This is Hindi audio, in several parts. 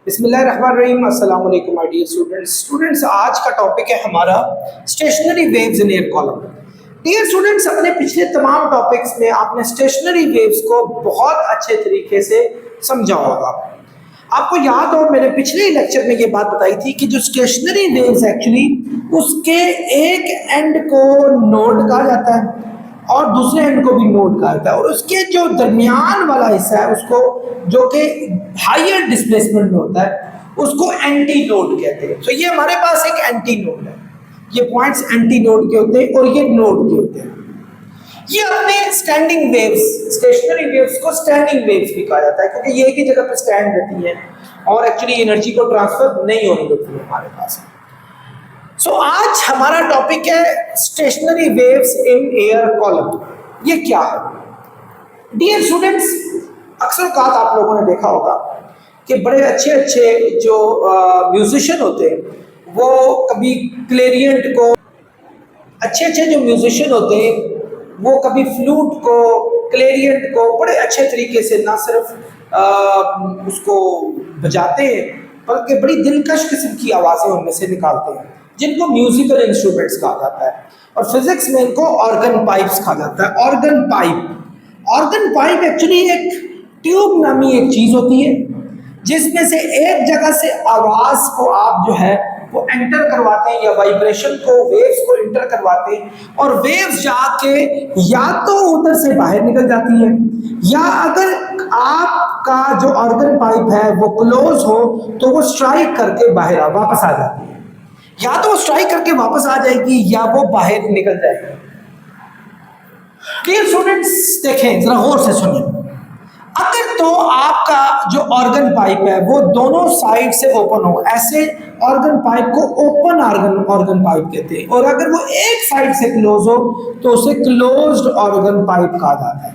बिस्मिल्लाहिर्रहमानिर्रहीम। अस्सलाम वालेकुम माय डियर स्टूडेंट्स, आज का टॉपिक है हमारा stationary waves in air column. Dear students, अपने पिछले तमाम टॉपिक्स में आपने स्टेशनरी वेव्स को बहुत अच्छे तरीके से समझा होगा। आपको याद हो, मैंने पिछले लेक्चर में ये बात बताई थी कि जो स्टेशनरी वेव्स एक्चुअली उसके एक एंड को नोड कहा जाता है और दूसरे एंड को भी नोड कहा जाता है, और उसके जो दरमियान वाला हिस्सा है उसको, जो कि हायर डिस्प्लेसमेंट में होता है, उसको एंटी नोड कहते हैं। तो ये हमारे पास एक एंटी नोड है, ये पॉइंट्स एंटी नोड के होते हैं और ये नोड के होते हैं। ये अपने स्टैंडिंग वेव्स, स्टेशनरी वेव्स को स्टैंडिंग वेव्स भी कहा जाता है, क्योंकि ये एक ही जगह पे स्टैंड रहती है और एक्चुअली एनर्जी को ट्रांसफर नहीं होने देती है हमारे पास। सो आज हमारा टॉपिक है stationery waves in air column. ये क्या है? डियर स्टूडेंट्स, अक्सर कात आप लोगों ने देखा होगा कि बड़े अच्छे अच्छे जो म्यूजिशियन होते हैं वो कभी क्लेरिनेट को, अच्छे जो म्यूजिशियन होते हैं वो कभी फ्लूट को, क्लेरिनेट को बड़े अच्छे तरीके से ना सिर्फ उसको बजाते हैं बल्कि बड़ी दिलकश किस्म की आवाज़ें उनमें से निकालते हैं, जिनको म्यूजिकल इंस्ट्रूमेंट्स कहा जाता है। और फिजिक्स में इनको ऑर्गन पाइप्स कहा जाता है। ऑर्गन पाइप एक्चुअली एक ट्यूब नामी एक चीज होती है जिसमें से एक जगह से आवाज को आप जो है वो एंटर करवाते हैं, या वाइब्रेशन को, वेव्स को एंटर करवाते हैं, और वेव्स जाके या तो उधर से बाहर निकल जाती है, या अगर आपका जो ऑर्गन पाइप है वो क्लोज हो तो वो स्ट्राइक करके बाहर वापस आ जाती है। या तो वो स्ट्राइक करके वापस आ जाएगी या वो बाहर निकल जाएगी। डियर स्टूडेंट्स, देखें जरा गौर से सुनिए। अगर तो आपका जो ऑर्गन पाइप है वो दोनों साइड से ओपन हो, ऐसे ऑर्गन पाइप को ओपन ऑर्गन पाइप कहते हैं, और अगर वो एक साइड से क्लोज हो तो उसे क्लोज्ड ऑर्गन पाइप कहा जाता है।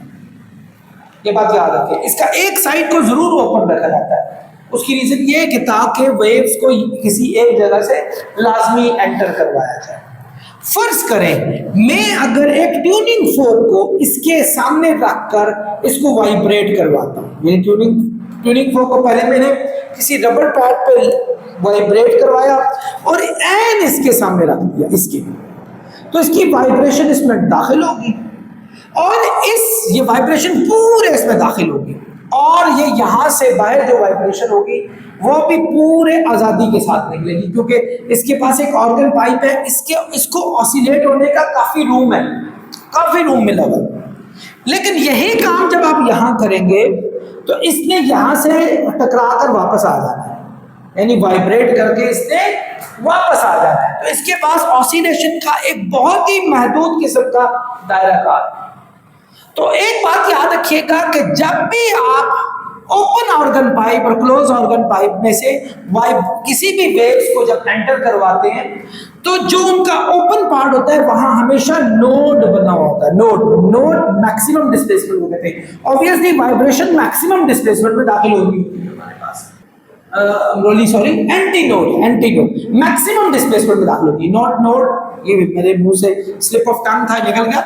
ये बात याद रखें, इसका एक साइड को जरूर ओपन रखा जाता है। उसकी रीजन ये है कि ताकि वेव्स को किसी एक जगह से लाजमी एंटर करवाया जाए। फर्ज करें मैं अगर एक ट्यूनिंग फोक को इसके सामने रखकर इसको वाइब्रेट करवाता हूँ, ये ट्यूनिंग फोक को पहले मैंने किसी रबर पैड पे वाइब्रेट करवाया और एन इसके सामने रख दिया इसके, तो इसकी वाइब्रेशन इसमें दाखिल होगी और ये वाइब्रेशन पूरे इसमें दाखिल होगी, और ये यहां से बाहर जो वाइब्रेशन होगी वो भी पूरे आज़ादी के साथ निकलेगी, क्योंकि इसके पास एक ऑर्गन पाइप है, इसको ऑसिलेट होने का काफ़ी रूम मिला हुआ। लेकिन यही काम जब आप यहाँ करेंगे तो इसने यहाँ से टकरा कर वापस आ जाना है, यानी वाइब्रेट करके इसने वापस आ जाना है। तो इसके पास ऑसिलेशन का एक बहुत ही महदूद किस्म का दायरा कार है। तो एक बात याद रखिएगा कि जब भी आप ओपन ऑर्गन पाइप और क्लोज ऑर्गन पाइप में से किसी भी वेव्स को जब एंटर करवाते हैं तो जो उनका ओपन पार्ट होता है वहां हमेशा नोड बना होता है। नोड मैक्सिमम डिस्प्लेसमेंट होते थे। ऑब्वियसली वाइब्रेशन मैक्सिमम डिस्प्लेसमेंट में दाखिल होगी हमारे पास, एंटी नोड मैक्सिमम डिस्प्लेसमेंट में दाखिल होगी, नॉट नोड। ये मेरे मुंह से स्लिप ऑफ टंग था, निकल गया।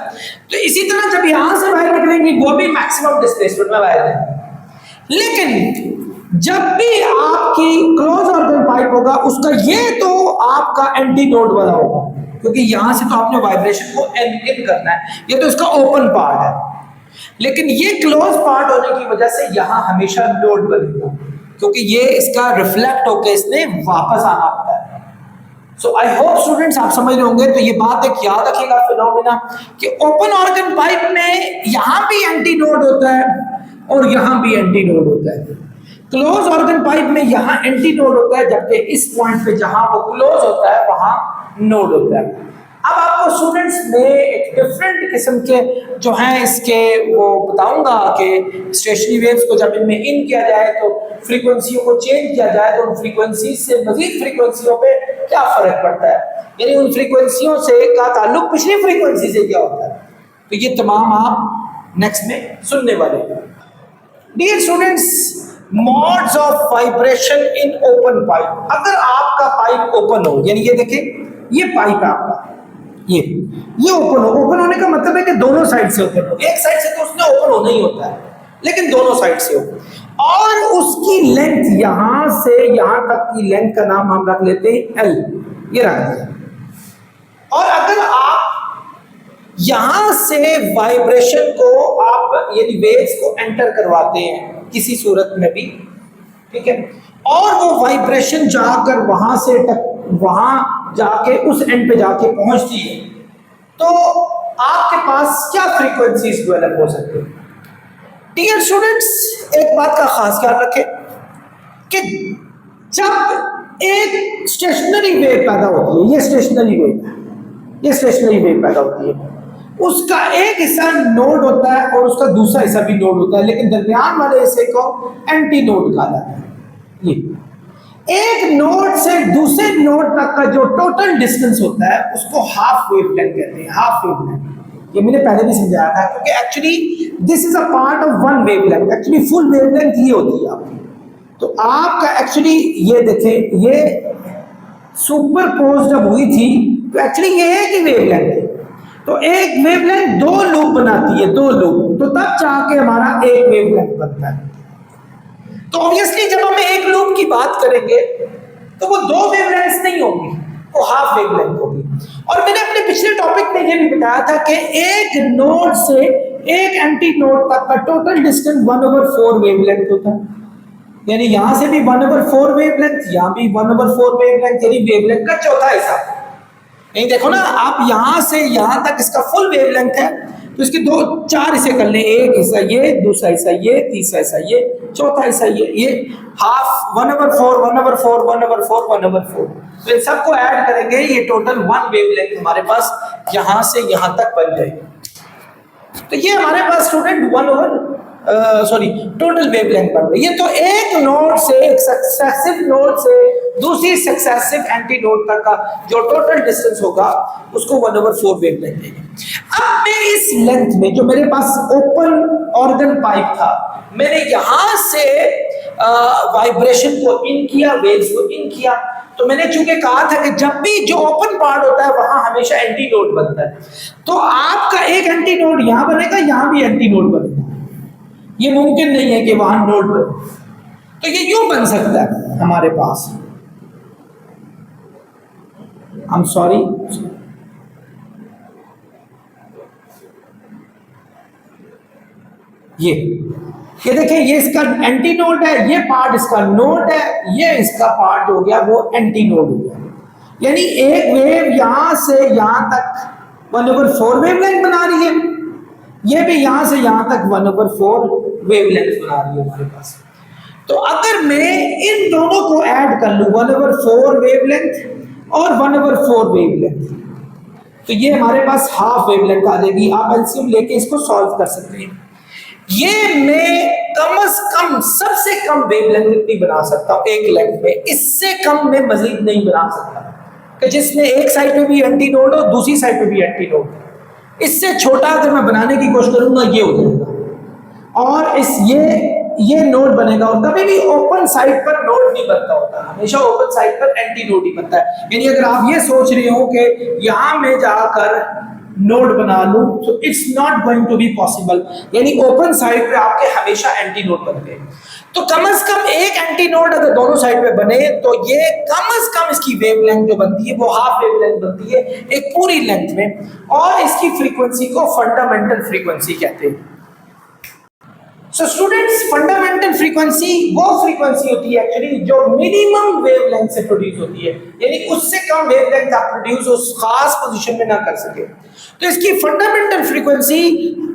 तो इसी तरह जब यहां से बाहर निकलेंगी वो भी मैक्सिमम डिस्प्लेसमेंट में बाहर है। लेकिन जब भी आपकी क्लोज ऑर्गन पाइप होगा उसका ये तो आपका एंटी नोड वाला होगा, क्योंकि यहां से तो आपने वाइब्रेशन को इन करना है, ये तो इसका ओपन पार्ट है। लेकिन ये क्लोज पार्ट होने की वजह से यहां हमेशा नोड बनेगा, क्योंकि ये इसका रिफ्लेक्ट होकर इसने वापस आना होता है। सो आई होप स्टूडेंट्स आप समझ रहे होंगे। तो ये बात एक याद रखिएगा फिनोमेना कि ओपन ऑर्गन पाइप में यहां भी एंटी नोड होता है और यहां भी एंटी नोड होता है। क्लोज ऑर्गन पाइप में यहां एंटी नोड होता है, जबकि इस पॉइंट पे जहां वो क्लोज होता है वहां नोड होता है। अब आपको स्टूडेंट्स में एक डिफरेंट किस्म के जो हैं इसके वो बताऊंगा कि स्टेशनरी वेव्स को जब इनमें इन किया जाए तो फ्रीक्वेंसियों को चेंज किया जाए तो उन फ्रीक्वेंसी से मजीद फ्रीक्वेंसियों पे क्या फर्क पड़ता है, यानी उन फ्रीक्वेंसियों से का ताल्लुक पिछली फ्रीक्वेंसी से क्या होता है। तो ये तमाम आप नेक्स्ट में सुनने वाले हैं। Dear students, modes of vibration in open pipe. अगर आपका पाइप ओपन हो, यानी ये देखें ये पाइप है आपका, ये ओपन होने का मतलब है कि दोनों साइड से ओपन हो। एक साइड से तो उसने ओपन होना ही होता है, लेकिन दोनों साइड से हो। और उसकी लेंथ यहां से यहां तक की लेंथ का नाम हम रख लेते हैं एल, ये रख दिया। और अगर आप यहां से वाइब्रेशन को आप यानी वेव्स को एंटर करवाते हैं किसी सूरत में भी, ठीक है, और वो वाइब्रेशन जाकर वहां से वहां जाके उस एंड पे जाके पहुंचती है, तो आपके पास क्या फ्रीक्वेंसीज डेवलप हो सकते हैं? डियर स्टूडेंट्स, एक बात का खास ख्याल रखें कि जब एक स्टेशनरी वेव पैदा होती है, ये स्टेशनरी वेव है, ये स्टेशनरी वेव पैदा होती है, उसका एक हिस्सा नोड होता है और उसका दूसरा हिस्सा भी नोड होता है, लेकिन दरमियान वाले हिस्से को एंटी नोड कहा जाता है। ये एक नोड से दूसरे नोड तक का जो टोटल डिस्टेंस होता है उसको हाफ वेवलेंथ कहते हैं, हाफ वेवलेंथ। ये मैंने पहले भी समझाया था, क्योंकि actually this is a part of one wavelength, actually full wavelength ये होती है आपकी। तो आपका एक्चुअली ये देखें, ये सुपरपोज जब हुई थी तो एक्चुअली ये है कि वेवलेंथ है, तो एक वेवलेंथ दो लूप बनाती है, दो लूप, तो तब जाके हमारा एक वेवलेंथ बनता है। तो ऑब्वियसली जब हम एक लूप की बात करेंगे तो वो दो वेवलेंथ्स नहीं होंगी, वो हाफ वेवलेंथ होगी। और मैंने अपने पिछले टॉपिक में ये भी बताया था कि एक नोड से एक एंटी नोड तक का टोटल डिस्टेंस 1/4 वेवलेंथ होता है, यानी यहां से भी 1/4 वेवलेंथ, यहां भी 1/4 वेवलेंथ, यानी वेवलेंथ का चौथा हिस्सा। नहीं देखो ना, आप यहां से यहां तक इसका फुल वेवलेंथ है, तो इसके दो चार हिस्से कर लें, एक हिस्सा ये, दूसरा हिस्सा ये, तीसरा हिस्सा ये, चौथा हिस्सा ये हाफ 1/4 1/4 1/4 1/4, तो इन सबको ऐड करेंगे, ये टोटल वन वेवलेंथ हमारे पास यहां से यहां तक बन जाएगी। तो ये हमारे पास स्टूडेंट टोटल वेवलेंथ बन रही है। तो एक नोड से, एक सक्सेसिव नोड से दूसरी सक्सेसिव एंटी नोड तक का जो टोटल डिस्टेंस होगा उसको 1/4 वेवलेंथ देंगे। अब मैं इस लेंथ में जो मेरे पास ओपन ऑर्गन पाइप था, मैंने यहां से वाइब्रेशन को इन किया, वेव्स को इन किया, तो मैंने चूंकि कहा था कि जब भी जो ओपन पार्ट होता है वहां हमेशा एंटी नोड बनता है, तो आपका एक एंटी नोड यहां बनेगा, यहां भी एंटी नोड बनेगा। ये मुमकिन नहीं है कि वहां नोड बने, तो ये यूं बन सकता है हमारे पास। आई एम सॉरी, ये देखिए, ये इसका एंटी नोड है, ये पार्ट इसका नोड है, ये इसका पार्ट हो गया वो एंटी नोड हो गया। यानी एक वेव यहां से यहां तक 1/4 वेवलेंथ बना रही है, ये भी यहां से यहां तक 1/4 वेवलेंथ बना रही है हमारे पास। तो अगर मैं इन दोनों को ऐड कर लूं, 1/4 वेवलेंथ और 1/4 वेवलेंथ, तो ये हमारे पास हाफ वेवलेंथ आ जाएगी। आप एलसीएम लेके इसको सॉल्व कर सकते हैं। ये मैं कम से कम सबसे कम वेवलेंथ इतनी बना सकता हूं एक लेंथ में, इससे कम मैं मजीद नहीं बना सकता कि जिसमें एक साइड पे भी एंटी नोड हो, दूसरी साइड पे भी एंटी नोड। इससे छोटा अगर मैं बनाने की कोशिश करूंगा ये हो जाएगा, और ये नोड बनेगा। और कभी भी ओपन साइड पर नोड नहीं बनता होता, हमेशा ओपन साइड पर एंटी नोड ही बनता है। यानी अगर आप ये सोच रहे हो कि यहां मैं जाकर नोड बना लूं, तो it's not going to be possible, यानी ओपन साइड पे आपके हमेशा एंटी नोड बनते हैं। तो कम से कम एक एंटी नोड अगर दोनों साइड पे बने, तो ये कम से कम इसकी वेवलेंथ जो बनती है वो हाफ वेवलेंथ बनती है एक पूरी लेंथ में, और इसकी फ्रीक्वेंसी को फंडामेंटल फ्रीक्वेंसी कहते हैं। सो स्टूडेंट्स, फंडामेंटल फ्रीक्वेंसी वो फ्रीक्वेंसी होती है एक्चुअली जो मिनिमम वेवलेंथ से प्रोड्यूस होती है, यानी उससे कम वेवलेंथ आप प्रोड्यूस उस खास पोजीशन में ना कर सके। तो इसकी फंडामेंटल फ्रीक्वेंसी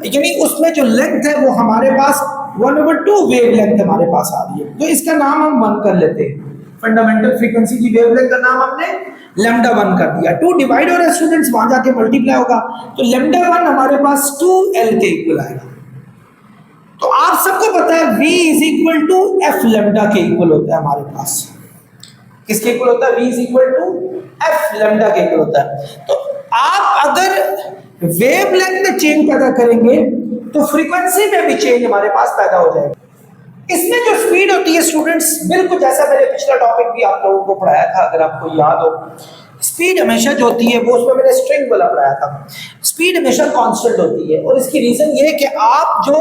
यानी उसमें जो लेंथ है वो हमारे पास 1/2 वेवलेंथ हमारे पास आ रही है, तो इसका नाम हम 1 कर लेते हैं। फंडामेंटल फ्रीक्वेंसी की वेवलेंथ का नाम हमने लैम्डा 1 कर दिया। 2 डिवाइड हो रहा है स्टूडेंट्स, वहां जाके मल्टीप्लाई होगा, तो लैम्डा 1 हमारे पास 2L के इक्वल आएगा। तो आप सबको पता है V = F लैम्डा के इक्वल होता है हमारे पास। किसके इक्वल होता है? V = F लैम्डा के इक्वल होता है। तो आप अगर वेवलेंथ में चेंज पैदा करेंगे तो फ्रीक्वेंसी में भी चेंज हमारे पास पैदा हो जाएगा। इसमें जो स्पीड होती है स्टूडेंट्स, बिल्कुल जैसा मैंने पिछला टॉपिक भी आप लोगों को पढ़ाया था, अगर आपको याद हो, स्पीड हमेशा जो होती है वो, उसमें मैंने स्ट्रिंग वाला पढ़ाया था, स्पीड हमेशा कांस्टेंट होती है। और इसकी रीजन ये है कि आप जो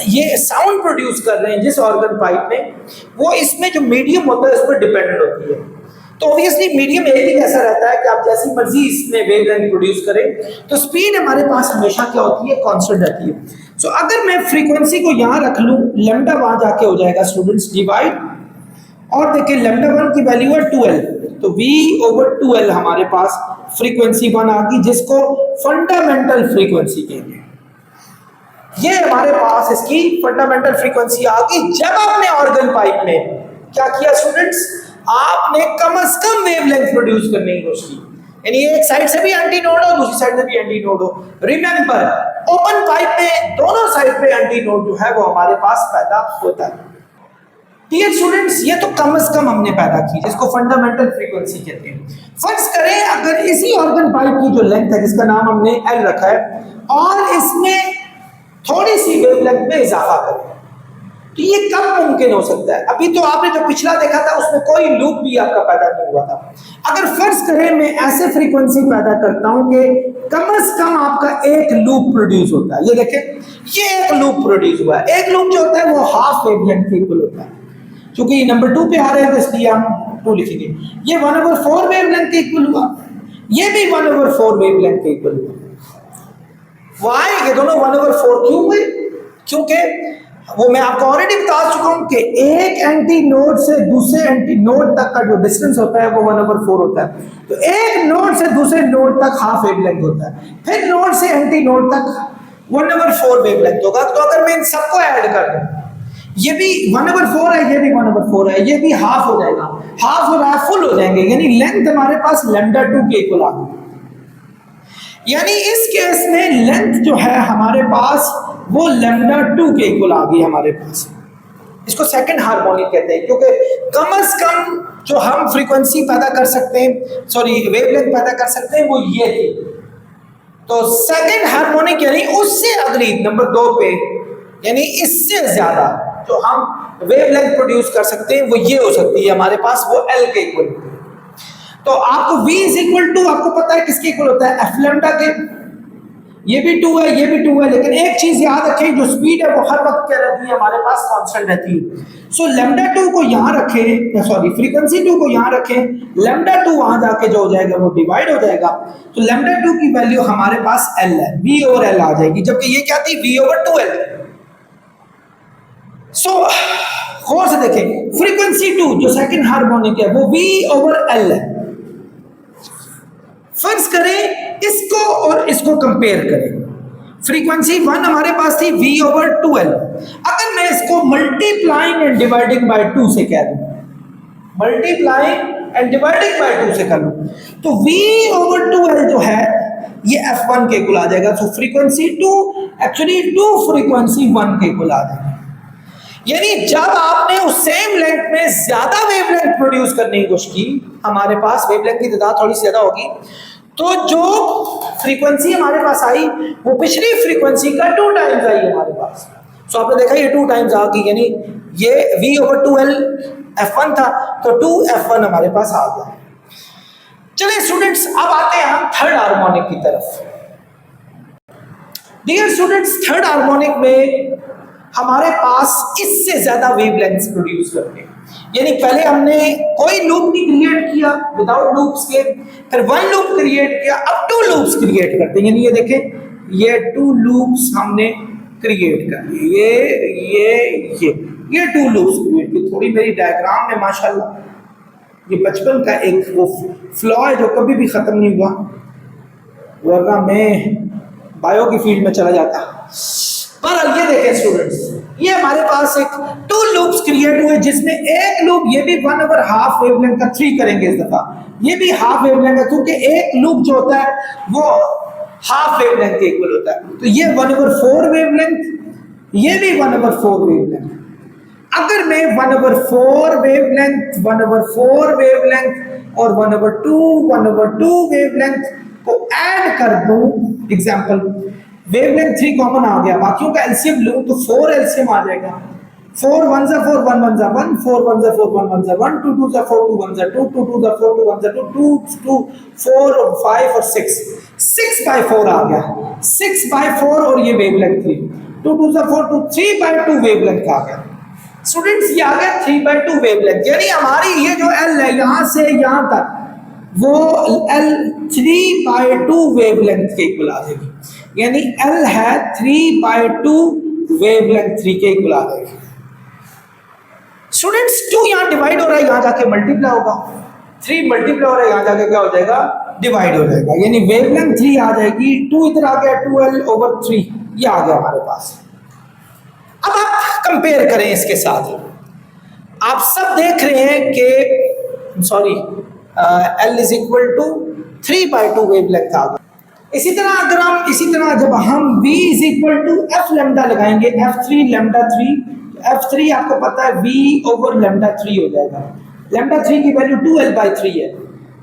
ये साउंड प्रोड्यूस कर रहे हैं जिस ऑर्गन पाइप में, वो इसमें जो मीडियम होता है उस पर डिपेंडेंट होती है। तो ऑब्वियसली मीडियम एक ही ऐसा रहता है कि आप जैसी मर्जी इसमें वेवलेंथ प्रोड्यूस करें, तो स्पीड हमारे पास हमेशा क्या होती है, कांस्टेंट रहती है। सो अगर मैं फ्रीक्वेंसी को यहां रख लूं, लैम्डा वहां जाके हो जाएगा स्टूडेंट्स डिवाइड, और देखिए लैम्डा 1 की वैल्यू है 2L, तो V/2L हमारे पास फ्रीक्वेंसी 1 आ गई, जिसको फंडामेंटल फ्रीक्वेंसी कहेंगे। ये हमारे पास इसकी फंडामेंटल फ्रीक्वेंसी आ गई जब आपने ऑर्गन पाइप में क्या किया स्टूडेंट्स, आपने कम से कम वेवलेंथ प्रोड्यूस करने की कोशिश की। यानी एक साइड से भी एंटी नोड हो, दूसरी साइड से भी एंटी नोड हो। रिमेंबर, ओपन पाइप में दोनों साइड पे एंटी नोड जो है वो हमारे पास पैदा होता है। डियर स्टूडेंट्स, ये तो कम से कम हमने पैदा की, जिसको फंडामेंटल फ्रीक्वेंसी कहते हैं। फर्ज करें अगर इसी ऑर्गन पाइप की जो लेंथ है, जिसका नाम हमने एल रखा है, और इसमें थोड़ी सी वेवलेंथ में इजाफा करें, तो ये कब मुमकिन हो सकता है? अभी तो आपने जो पिछला देखा था उसमें कोई लूप भी आपका पैदा नहीं हुआ था। अगर फर्ज करें मैं ऐसे फ्रीक्वेंसी पैदा करता हूं कि कम से कम आपका एक लूप प्रोड्यूस होता है, ये देखें, ये एक लूप प्रोड्यूस हुआ है। एक लूप जो होता है वो हाफ वेवलेंथ के इक्वल होता है। क्योंकि नंबर 2 पे आ रहे हैं तो इसलिए हम 2 लिखेंगे। ये 1/4 वेवलेंथ के इक्वल हुआ, ये भी 1/4 वेवलेंथ के इक्वल हुआ। वाई ये दोनों 1/4 क्यों हुए? क्योंकि वो मैं आपको ऑलरेडी बता चुका हूं कि एक एंटी नोड से दूसरे एंटी नोड तक का जो डिस्टेंस होता है वो 1/4 होता है। तो एक नोड से दूसरे नोड तक हाफ वेवलेंथ होता है, फिर नोड से एंटी नोड तक 1/4 वेवलेंथ होगा। तो अगर मैं इन सबको ऐड कर दूं, ये भी 1/4 है, ये भी 1/4 है, ये भी हाफ हो जाएगा, हाफ हो रहा है, फुल हो जाएंगे, यानी लेंथ हमारे पास λ2 के इक्वल आ गई। यानी इस केस में लेंथ जो है हमारे पास वो λ2 के इक्वल आ गई हमारे पास। इसको सेकंड हार्मोनिक कहते हैं, क्योंकि कम से कम जो हम फ्रीक्वेंसी पैदा कर सकते हैं, सॉरी वेवलेंथ पैदा कर सकते हैं, वो ये थी। तो सेकंड हार्मोनिक यानी उससे अगली नंबर 2 पे, यानी इससे ज्यादा जो हम वेवलेंथ प्रोड्यूस कर सकते हैं वो ये हो सकती है हमारे पास, वो L के इक्वल। तो आपको V = आपको पता है किसके इक्वल होता है, f लैम्डा के। ये भी 2 है, ये भी 2 है, लेकिन एक चीज याद रखें, जो स्पीड है वो हर वक्त क्या रहती है हमारे पास, कांस्टेंट रहती है। सो λ2 को यहां रखें, सॉरी फ्रीक्वेंसी 2 को यहां रखें, λ2 वहां जाके जो हो जाएगा वो डिवाइड हो जाएगा। तो λ2 की वैल्यू हमारे पास L है, V/L आ जाएगी, जबकि ये क्या थी, V/2L। सो गौर से देखें, फ्रीक्वेंसी 2 जो सेकंड हार्मोनिक है वो V/L है। फर्ज करें इसको और इसको कंपेयर करें, फ्रीक्वेंसी 1 हमारे पास थी V/2L। अगर मैं इसको मल्टीप्लाइंग एंड डिवाइडिंग बाय 2 से कह दूं, मल्टीप्लाइंग एंड डिवाइडिंग बाय 2 से कर लूं, तो V/2L जो है ये f1 के इक्वल आ जाएगा। तो फ्रीक्वेंसी 2 एक्चुअली 2 फ्रीक्वेंसी 1 के इक्वल आ जाएगा। यानी जब आपने उस सेम लेंथ में ज्यादा वेवलेंथ प्रोड्यूस करने की कोशिश की, हमारे पास वेवलेंथ की तादाद थोड़ी सी ज्यादा होगी, तो जो फ्रीक्वेंसी हमारे पास आई वो पिछली फ्रीक्वेंसी का 2 टाइम्स आई हमारे पास। सो आपने देखा ये 2 टाइम्स आ गई, यानी ये V/2L f1 था, तो 2f1 हमारे पास आ गया। चलिए स्टूडेंट्स, अब आते हैं हम थर्ड हार्मोनिक की तरफ। डियर स्टूडेंट्स, थर्ड हार्मोनिक में हमारे पास इससे ज्यादा वेवलेंथ्स प्रोड्यूस करते हैं। यानी पहले हमने कोई लूप नहीं क्रिएट किया विदाउट लूप्स के, फिर 1 लूप क्रिएट किया, अब 2 लूप्स क्रिएट करते हैं। यानी ये देखें, ये 2 लूप्स हमने क्रिएट कर लिए, ये 2 लूप्स क्रिएट किए। थोड़ी मेरी डायग्राम में माशाल्लाह ये बचपन का एक वो फ्लॉ है जो कभी भी खत्म नहीं हुआ, वरना मैं बायो की फील्ड में चला जाता। पर ये देखें स्टूडेंट्स, ये हमारे पास एक 2 लूप्स क्रिएट हुए, जिसमें एक लूप ये भी 1/2 वेवलेंथ का 3 करेंगे इस दफा, ये भी हाफ वेवलेंथ है, क्योंकि एक लूप जो होता है वो हाफ वेवलेंथ के इक्वल होता है। तो ये 1/4 वेवलेंथ, ये भी 1/4 वेवलेंथ। अगर मैं 1/4 वेवलेंथ, 1/4 वेवलेंथ और 1/2 वेवलेंथ को ऐड कर दूं, एग्जांपल वेवलेंथ 3 कॉमन आ गया, बाकियों का एलसीएम लूं तो 4 एलसीएम आ जाएगा। 4 1 जा 4 1 1 जा 1, 4 1 जा 4 1 1 जा 1, 2 2 जा 4 2 1 जा 2, 2 2 जा 4 2 1 जा 2, 2 2 4 और 5 और 6, 6/4 आ गया, 6/4 और ये वेवलेंथ 3, 2 2 जा 4 2, 3/2 वेवलेंथ आ गया। स्टूडेंट्स ये आ गया 3/2 वेवलेंथ, यानी हमारी ये जो एल है यहां से यहां तक वो एल 3/2 वेवलेंथ के इक्वल आ जाएगी, यानी एल है 3/2 वेवलेंथ 3 के इक्वल आ जाएगी। स्टूडेंट्स 2 यहां डिवाइड हो रहा है, यहां जाके मल्टीप्लाई होगा, 3 मल्टीप्लाई हो रहा है, यहां जाके क्या हो जाएगा, डिवाइड हो जाएगा, यानी वेवलेंथ 3 आ जाएगी, 2 इधर आ गया, 2l/3 ये आ गया हमारे पास। अब आप कंपेयर करें इसके साथ, आप सब देख रहे हैं कि sorry L is equal to 3/2 wavelength आ गया। इसी तरह अगर हम इसी तरह जब हम V is equal to f lambda लगाएंगे, f3 लेमडा 3, f3 आपको पता है V ओवर लेमडा 3 हो जाएगा, लेमडा 3 की वैल्यू 2l/3 है,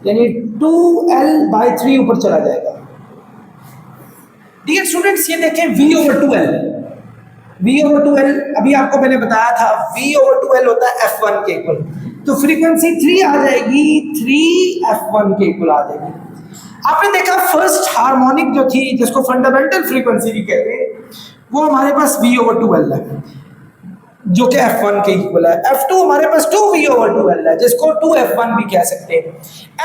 यानी 2l/3 ऊपर चला जाएगा। डियर स्टूडेंट्स ये देखें V over 2l, V over 2l अभी आपको मैंने बताया था V ओवर 2l होता है f1 के इक्वल, तो फ्रीक्वेंसी 3 आ जाएगी, 3f1 के इक्वल आ जाएगी। आपने देखा फर्स्ट हार्मोनिक जो थी जिसको फंडामेंटल फ्रीक्वेंसी भी कहते हैं, वो हमारे पास V ओवर 2l है जो कि f1 के इक्वल है, f2 हमारे पास 2V ओवर 2l है जिसको 2f1 भी कह सकते हैं,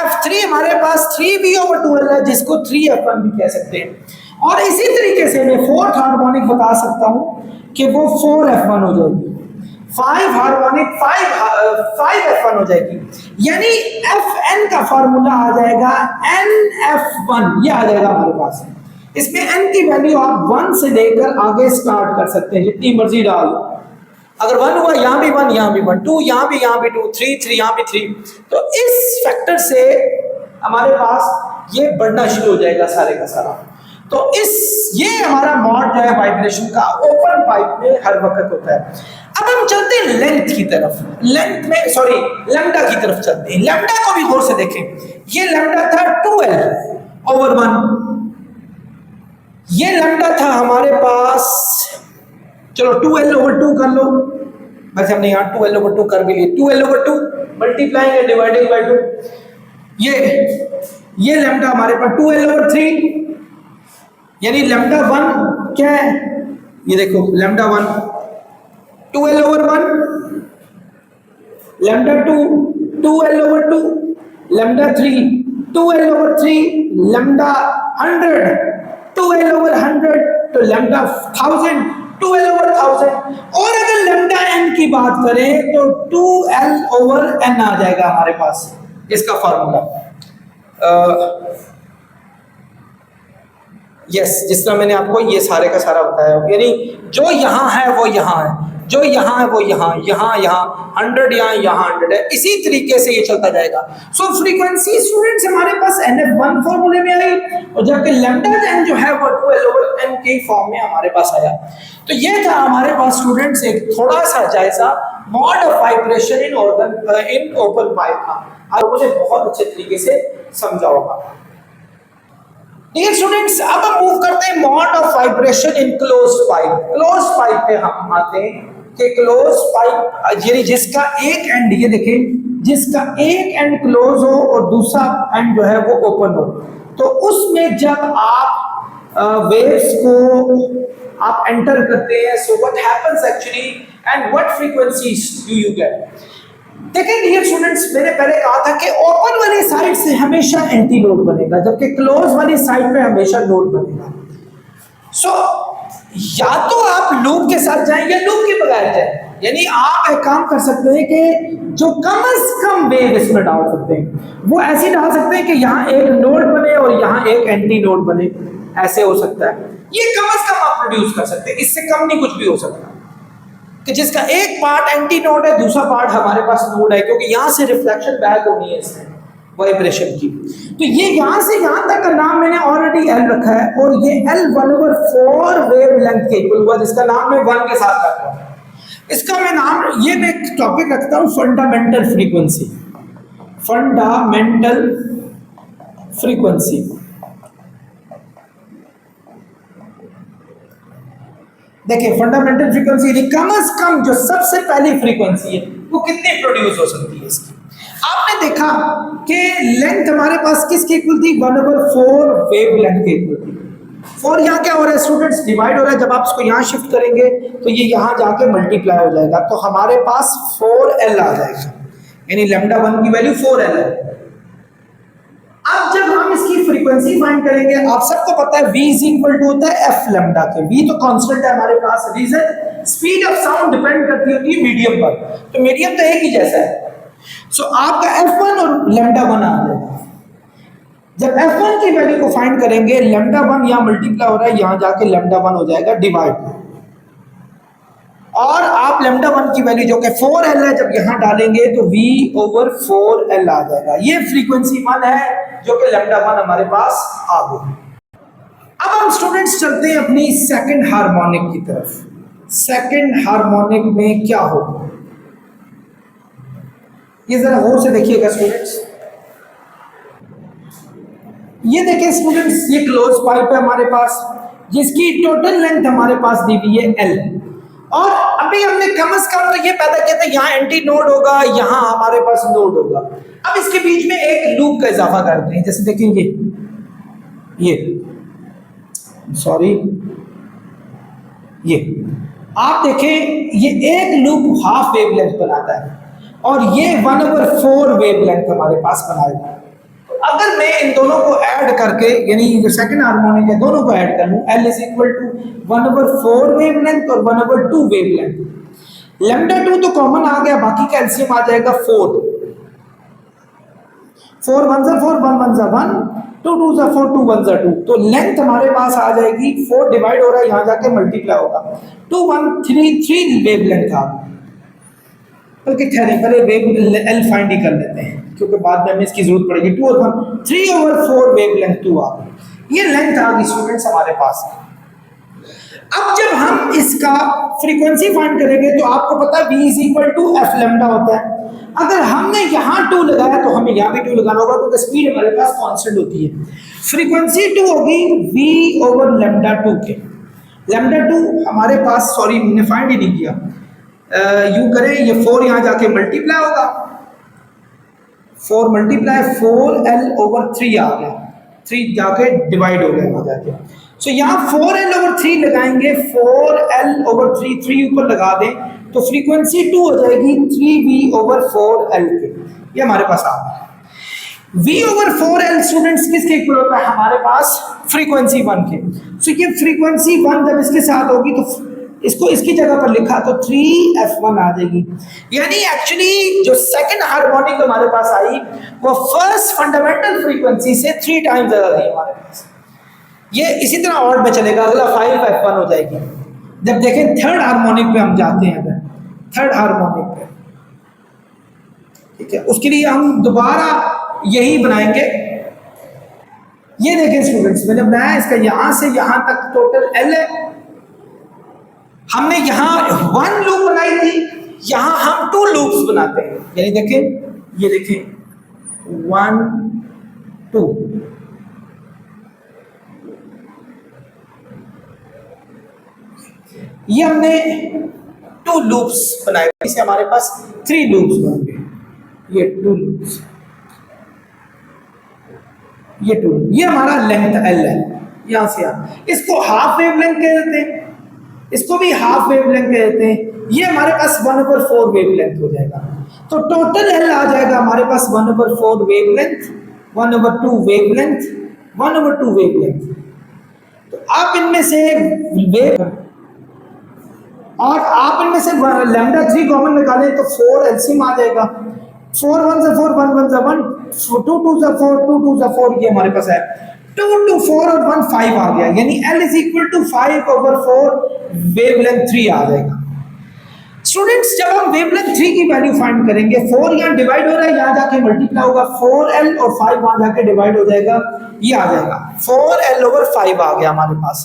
f3 हमारे पास 3V ओवर 2l है जिसको 3f1 भी कह सकते हैं, और इसी तरीके से मैं फोर्थ हार्मोनिक बता सकता हूं कि वो 4f1 हो जाएगी, 5 हार्मोनिक 5f1 हो जाएगी, यानी fn का फार्मूला आ जाएगा nf1, ये आ जाएगा हमारे पास। इसमें n की वैल्यू आप 1 से लेकर आगे स्टार्ट कर सकते हैं, जितनी मर्जी डाल, अगर 1 हुआ यहाँ भी 1, यहाँ भी 1, 2 यहाँ भी 2, 3 यहाँ भी 3, तो इस फैक्टर से हमारे पास ये बढ़ना शुरू हो जाएगा सारे का सारा। तो ये हमारा मॉड जो है वाइब्रेशन का ओपन पाइप में हर वक्त होता है। अब हम चलते हैं लेंथ की तरफ, लेंथ में सॉरी लैम्डा की तरफ चलते हैं। लैम्डा को भी गौर से देखें, ये लैम्डा था 2l/1, ये लैम्डा था हमारे पास, चलो 2l/2 कर लो, वैसे हमने यहाँ 2l/2 कर भी लिए, 2l/2 multiplying and dividing by 2, ये लैम्डा हमारे पास 2l/3, यानी लैम्डा 1 क्या है, ये देखो lambda 1 2l/1, lambda 2 2l/2, lambda 3 2l/3, lambda 100 2l/100, तो लैम्डा 1000 2l/1000, और अगर लैम्डा n की बात करें तो 2l/n आ जाएगा हमारे पास इसका फॉर्मूला। यस, जिस तरह मैंने आपको ये सारे का सारा बताया, यानी जो यहाँ है वो यहाँ है, जो यहाँ है वो यहाँ, 100 यहाँ 100 है, इसी तरीके से ये चलता जाएगा। सो फ्रीक्वेंसी स्टूडेंट्स हमारे पास NF1 फॉर्मूले में आई, और जबकि लैम्डा n जो है वो 2l/n के फॉर्म में हमारे पास आया। तो ये था हमारे पास स्टूडेंट्स एक थोड़ा सा जायजा mod of vibration in open pipe का, आप मुझे बहुत अच्छे तरीके से समझा होगा। डियर स्टूडेंट्स अब हम मूव करते हैं mod of vibration in closed pipe. Closed pipe पे हम आते हैं कि क्लोज्ड पाइप यानी जिसका एक एंड, ये देखें, जिसका एक एंड क्लोज हो और दूसरा एंड जो है वो ओपन हो, तो उसमें जब आप वेव्स को आप एंटर करते हैं, so what happens actually and what frequencies do you get. देखिए डियर स्टूडेंट्स, मैंने पहले कहा था कि ओपन वाली साइड से हमेशा एंटी नोड बनेगा, जबकि क्लोज वाली साइड पे हमेशा नोड बनेगा। सो या तो आप लूप के साथ जाएं या लूप के बगैर जाएं, यानी आप एक काम कर सकते हैं कि जो कम से कम वेव इसमें डाल सकते हैं वो ऐसे डाल सकते हैं कि यहाँ एक नोड बने और यहाँ एक एंटी नोड बने, ऐसे हो सकता है। ये कम से कम आप प्रोड्यूस कर सकते हैं, इससे कम नहीं कुछ भी हो सकता कि जिसका एक पार्ट एंटी नोड है, दूसरा पार्ट हमारे पास नोड है, क्योंकि यहां से रिफ्लेक्शन बैक होनी है इसमें वाइब्रेशन की। तो ये यहां से यहां तक का नाम मैंने ऑलरेडी L रखा है, और ये L 1/4 वेवलेंथ के इक्वल हुआ, जिसका नाम मैं 1 के साथ रखता हूं। इसका मैं नाम, ये मैं एक टॉपिक रखता हूं फंडामेंटल फ्रीक्वेंसी, फंडामेंटल फ्रीक्वेंसी। देखिए फंडामेंटल फ्रीक्वेंसी कम से कम जो सबसे पहली फ्रीक्वेंसी है वो कितनी प्रोड्यूस हो सकती है इसकी। आपने देखा कि लेंथ हमारे पास किसकी इक्वल थी, 1/4 वेव लेंथ के इक्वल थी। 4 यहाँ क्या हो रहा है स्टूडेंट्स, डिवाइड हो रहा है। जब आप इसको यहाँ शिफ्ट करेंगे तो ये यहाँ जाके मल्टीप्लाई हो जाएगा, तो हमारे पास 4L आ जाएगा, यानी λ1 की वैल्यू 4L है। अब जब हम इसकी फ्रीक्वेंसी फाइंड करेंगे, आप सबको पता है v इज इक्वल टू होता है f लैम्डा के। v तो कांस्टेंट है हमारे पास, reason speed of sound depend करती होती है मीडियम पर, तो मीडियम तो एक ही जैसा है। सो आपका f1 और λ1 आ जाएगा। जब f1 की वैल्यू को फाइंड करेंगे, λ1 यहाँ मल्टीप्लाई हो रहा है, यहाँ जाके λ1 हो जाएगा डिवाइड, और आप λ1 की वैल्यू जो कि 4L है जब यहां डालेंगे तो v/4L आ जाएगा। ये फ्रीक्वेंसी 1 है जो कि λ1 हमारे पास आ गई। अब हम स्टूडेंट्स चलते हैं अपनी सेकंड हार्मोनिक की तरफ। सेकंड हार्मोनिक में क्या होगा, ये जरा गौर से देखिएगा स्टूडेंट्स। ये देखिए स्टूडेंट्स, ये क्लोज पाइप है हमारे पास जिसकी टोटल लेंथ हमारे पास दी हुई है L, और अभी हमने कम से कम तो ये पैदा किया था यहाँ एंटी नोड होगा, यहाँ हमारे पास नोड होगा। अब इसके बीच में एक लूप का इजाफा करते हैं, जैसे देखेंगे ये सॉरी ये आप देखें, ये एक लूप हाफ वेवलेंथ बनाता है और ये 1/4 वेवलेंथ हमारे पास बनाएगा। अगर मैं इन दोनों को ऐड करके, यानी जो सेकंड हार्मोनिक है दोनों को ऐड कर लूं, L is equal to 1/4 wavelength और 1/2 वेवलेंथ। λ2 तो कॉमन आ गया, बाकी का एलसीएम आ जाएगा 4। 4 1 जा 4, 1 1 जा 1, 2 2 जा 4, 2 1 जा 2। तो लेंथ हमारे पास आ जाएगी, 4 डिवाइड हो रहा है, यहाँ जाके मल्टीप्लाई होगा, 2 1 3 वेवलेंथ आ। बल्कि ठहरे पहले वेव L फाइंड ही कर लेते हैं क्योंकि बाद में हमें इसकी जरूरत पड़ेगी। 2 और 1 3/4 वेवलेंथ 2 आ गई। ये लेंथ आ गई स्टूडेंट्स हमारे पास। अब जब हम इसका फ्रीक्वेंसी फाइंड करेंगे तो आपको पता है v is equal to f lambda होता है। अगर हमने यहाँ 2 लगाया तो हमें यहाँ भी 2 लगाना होगा क्योंकि स्पीड हमारे पास कांस्टेंट होती है। फ्रीक्वेंसी 2 होगी v/λ2 के। λ2 हमारे पास, सॉरी मैंने फाइंड ही नहीं किया, यूं करें, ये 4 यहाँ जाके मल्टीप्लाई होगा, 4 मल्टीप्लाई 4L/3 आ गया, 3 जाके डिवाइड हो गया वहां जाके। सो यहाँ 4L/3 लगाएंगे, 4L/3 3 ऊपर लगा दें तो फ्रीक्वेंसी 2 हो जाएगी 3v/4L के। ये हमारे पास आ गया। v/4L स्टूडेंट्स किसके इक्वल होता है हमारे पास, फ्रीक्वेंसी 1 के। सो ये फ्रीक्वेंसी 1 जब इसके साथ होगी तो इसको इसकी जगह पर लिखा तो 3f1 आ जाएगी। यानी एक्चुअली जो सेकंड हार्मोनिक हमारे पास आई वो फर्स्ट फंडामेंटल फ्रीक्वेंसी से 3 टाइम्स ज्यादा थी हमारे पास। ये इसी तरह ऑड में चलेगा, अगला 5f1 हो जाएगी। जब देखें थर्ड हार्मोनिक पे हम जाते हैं, अगर थर्ड हार्मोनिक पे, ठीक है, उसके लिए हम दोबारा यही बनाएंगे। ये देखें स्टूडेंट्स, मैंने बनाया इसका यहां से यहां तक टोटल L है। हमने यहाँ 1 लूप बनाई थी, यहाँ हम 2 लूप्स बनाते हैं, यानी देखें, ये देखें 1 2, ये हमने 2 लूप्स बनाए, इसे हमारे पास 3 लूप्स बन गए। ये 2 लूप्स, ये 2, ये हमारा लेंथ L है यहां से यहां। इसको हाफ वेवलेंथ कहते हैं, इसको भी हाफ वेवलेंथ कहते हैं। ये हमारे पास 1/4 वेवलेंथ हो जाएगा। तो टोटल L आ जाएगा हमारे पास 1/4 वेवलेंथ, 1/2 वेवलेंथ, 1/2 वेवलेंथ। तो आप इनमें से वेव, और आप इनमें से λ3 कॉमन निकालें तो 4 एलसीएम आ जाएगा। 4 1 जा 4, 1 1 जा 1, 2 2 जा 4, 2 2 जा 4, ये हमारे पास है। 2 2 4 और 1 5 आ गया, यानी L is equal to 5/4 wavelength 3 आ जाएगा। स्टूडेंट्स जब हम वेवलेंथ 3 की वैल्यू फाइंड करेंगे, 4 यहाँ डिवाइड हो रहा है, यहाँ जाके मल्टीप्लाई होगा, 4L और 5 वहां जाके डिवाइड हो जाएगा, ये आ जाएगा 4L/5 आ गया हमारे पास।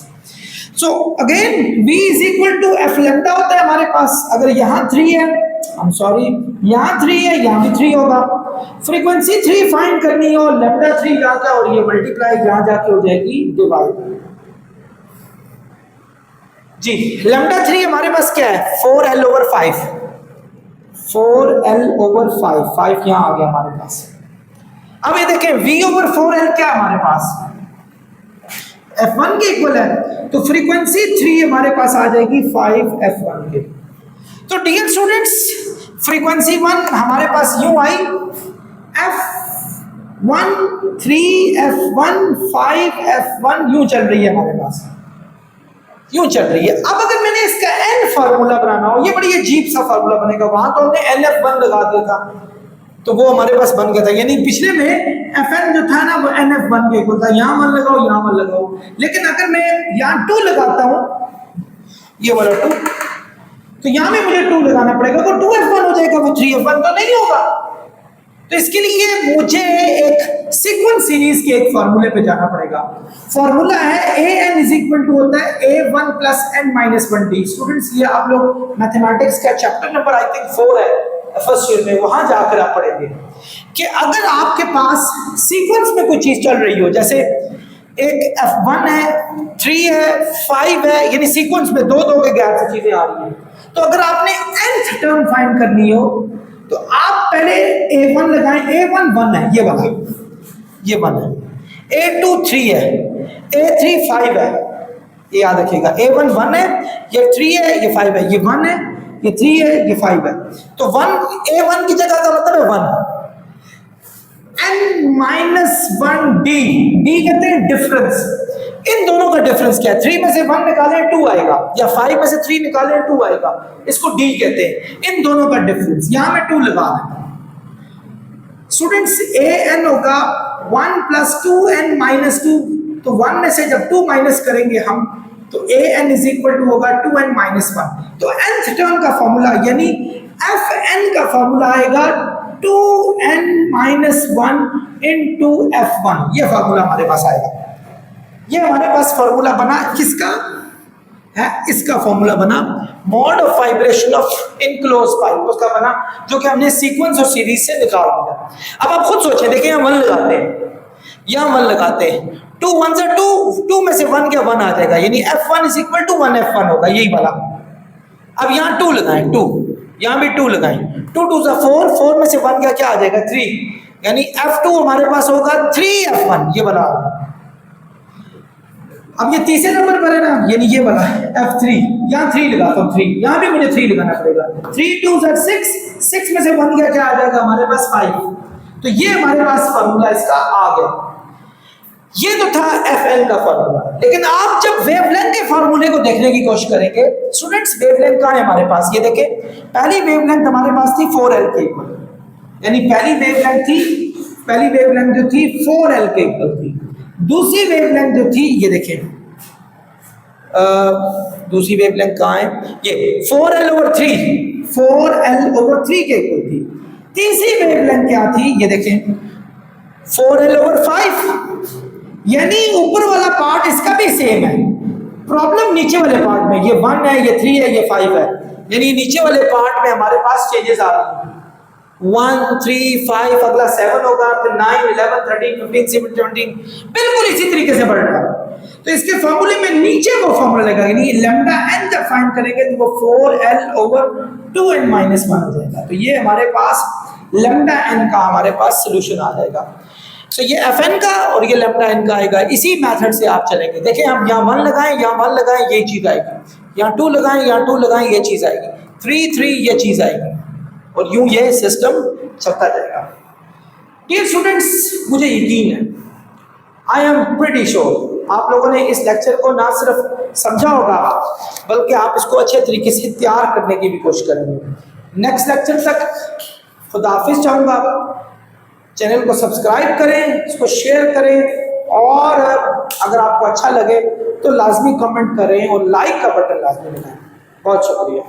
So again v is equal to f lambda होता है हमारे पास। अगर यहाँ 3 है, I'm सॉरी, यहाँ 3 है, यहाँ भी 3 होगा। फ्रीक्वेंसी 3 फाइंड करनी हो, λ3 जाता है और ये मल्टीप्लाई यहाँ जाके हो जाएगी डिवाइड। जी लैम्डा 3 हमारे पास क्या है 4l/5, 4l/5, 5 यहां आ गया हमारे पास। अब ये देखें v/4l क्या हमारे पास f1 के इक्वल है, तो फ्रीक्वेंसी 3 हमारे पास आ जाएगी 5f1 के। तो डियर स्टूडेंट्स फ्रीक्वेंसी 1 हमारे पास यूं आई f1 3f1 5f1 यूं चल रही है हमारे पास, यूं चल रही है। अब अगर मैंने इसका n फार्मूला बनाना हो, ये बड़ी अजीब सा फार्मूला बनेगा, वहां तो हमने nf1 लगा दिया था तो वो हमारे पास बन गया था, यानी पिछले में fn जो था ना वो nf1 के इक्वल था, यहां 1 लगाओ यहां 1 लगाओ। लेकिन अगर मैं यहां 2 लगाता हूं, ये वाला 2, तो यहां में मुझे 2 लगाना पड़ेगा, वो 2f1 हो जाएगा, वो 3f1 तो नहीं होगा। तो इसके लिए मुझे एक सीक्वेंस सीरीज के एक फार्मूले पे जाना पड़ेगा। फार्मूला है an इज इक्वल टू होता है a1 प्लस n-1d। स्टूडेंट्स ये आप लोग मैथमेटिक्स का चैप्टर नंबर आई थिंक 4 है फर्स्ट ईयर में, वहां जाकर आप पढ़ेंगे कि अगर आपके पास सीक्वेंस में कोई चीज चल रही हो, जैसे एक f1 है 3 है 5 है, यानी सीक्वेंस में 2-2 के गैप से चीजें आ रही हैं, तो अगर आपने nth टर्म फाइंड करनी हो तो आप पहले a1 लगाएं, a1 1 है, ये वाला ये 1 है, a2 3 है, a3 5 है, ये याद रखिएगा, a1 1 है, ये 3 है, ये 5 है, ये 1 है, ये 3 है, ये 5 है, तो 1 a1 की जगह का मतलब है 1। n-1d, d कहते हैं डिफरेंस, इन दोनों का डिफरेंस क्या है, 3 में से 1 निकालें 2 आएगा, या 5 में से 3 निकालें 2 आएगा, इसको d कहते हैं, इन दोनों का डिफरेंस, यहां मैं 2 लगा देता हूं। स्टूडेंट्स an होगा 1 प्लस 2n-2, तो 1 में से जब 2 माइनस करेंगे हम तो an इज इक्वल टू होगा 2n-1। तो nth टर्म का फॉर्मूला यानी fn का फॉर्मूला आएगा 2n-1 इंटू f1, ये फॉर्मूला हमारे पास आएगा। ये हमारे पास फॉर्मूला बना किसका है, इसका फॉर्मूला बना mod of vibration of enclose pipe, उसका बना, जो कि हमने सीक्वेंस और सीरीज से निकाल दिया। अब आप खुद सोचें, देखिए यहाँ 1 लगाते हैं, यहाँ 1 लगाते हैं, 2 1 से 2 में से 1 क्या 1 आ जाएगा, यानी f1 is equal to 1f1 होगा, यही वाला। अब यहाँ 2 लगाएं, 2 यहाँ भी 2 लगाएं, 2 2 से 4, 4 में से 1 क्या आ जाएगा 3, यानी f2 हमारे पास होगा 3f1, ये वाला। अब ये तीसरे नंबर पर है ना, यानी ये वाला f3, यहाँ 3 लगाता हूँ, 3 यहाँ भी मुझे 3 लगाना पड़ेगा, 3 2 से 6, 6 में से 1 क्या आ जाएगा हमारे पास 5, तो ये हमारे पास फार्मूला इसका आ गया। ये तो था fn का फार्मूला। लेकिन आप जब वेवलेंथ के फार्मूले को देखने की कोशिश करेंगे, स्टूडेंट्स वेवलेंथ कहाँ है हमारे पास, ये देखें, पहली वेवलेंथ हमारे पास थी 4l के इक्वल, यानी पहली वेवलेंथ जो थी 4l के इक्वल थी। दूसरी वेवलेंथ जो थी, ये देखें, दूसरी वेवलेंथ कहाँ है, ये 4l/3, 4l/3 के इक्वल थी। तीसरी वेवलेंथ क्या थी, ये देखें 4l/5, यानी ऊपर वाला पार्ट इसका भी सेम है, प्रॉब्लम नीचे वाले पार्ट में, ये 1 है, ये 3 है, ये 5 है, यानी नीचे वाले पार्ट में हमारे पास चेंजेस आ रही हैं, 1 3 5, अगला 7 होगा, फिर 9 11 13 15 17 बिल्कुल इसी तरीके से बढ़ रहा है। तो इसके फॉर्मूले में नीचे वो फॉर्मूला लगेगा, यानी लैम्डा n जब फाइंड करेंगे तो वो 4l/2n-1 हो जाएगा। तो ये हमारे पास लैम्डा n का हमारे पास सोल्यूशन आ जाएगा। तो ये fn का और ये लैम्डा n का आएगा, इसी मेथड से आप चलेंगे। देखिए हम यहाँ 1 लगाएं, यहाँ 1 लगाएं, ये चीज आएगी, यहाँ 2 लगाएं, यहाँ 2 लगाएं, ये चीज आएगी, 3 3 ये चीज आएगी, और यूं ये सिस्टम चलता जाएगा। डियर स्टूडेंट्स, मुझे यकीन है, आई एम प्रीटी श्योर आप लोगों ने इस लेक्चर को ना सिर्फ समझा होगा बल्कि आप इसको अच्छे तरीके से तैयार करने की भी कोशिश करेंगे। नेक्स्ट लेक्चर तक खुदा हाफिज चाहूँगा। चैनल को सब्सक्राइब करें, इसको शेयर करें, और अगर आपको अच्छा लगे तो लाजमी कमेंट करें और लाइक का बटन लाजमी दबाएं। बहुत शुक्रिया।